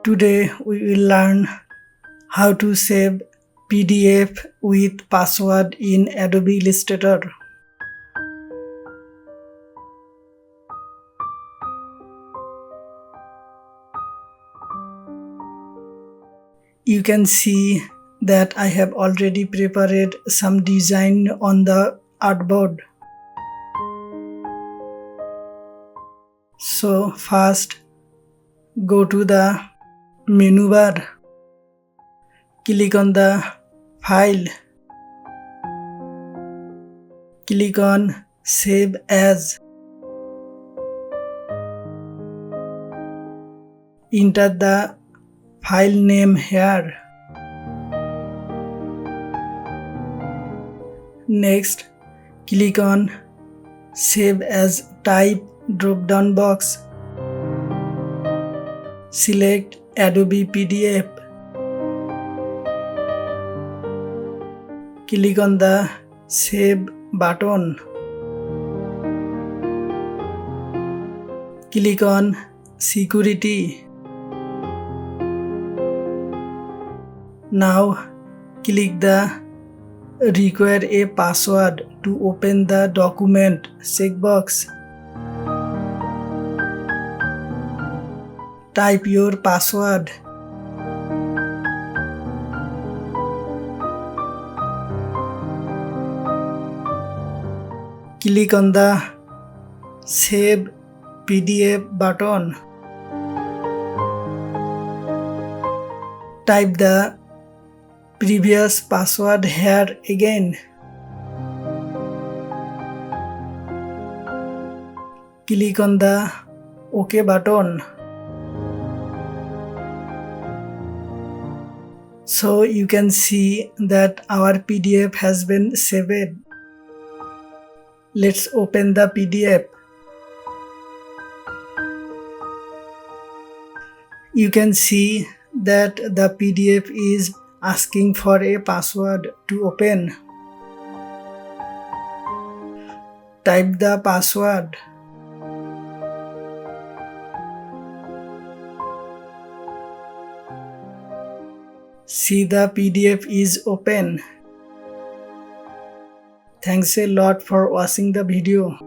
Today we will learn how to save PDF with password in Adobe Illustrator. You can see that I have already prepared some design on the artboard. So first go to the menu bar, click on the file, click on save as, enter the file name here. Next, click on save as type drop down box. Select Adobe PDF. Click on the save button. Click on security. Now click the require a password to open the document checkbox. Type your password. Click on the Save PDF button. Type the previous password here again. Click on the OK button. So you can see that our PDF has been saved. Let's open the PDF. You can see that the PDF is asking for a password to open. Type the password. See, the PDF is open. Thanks a lot for watching the video.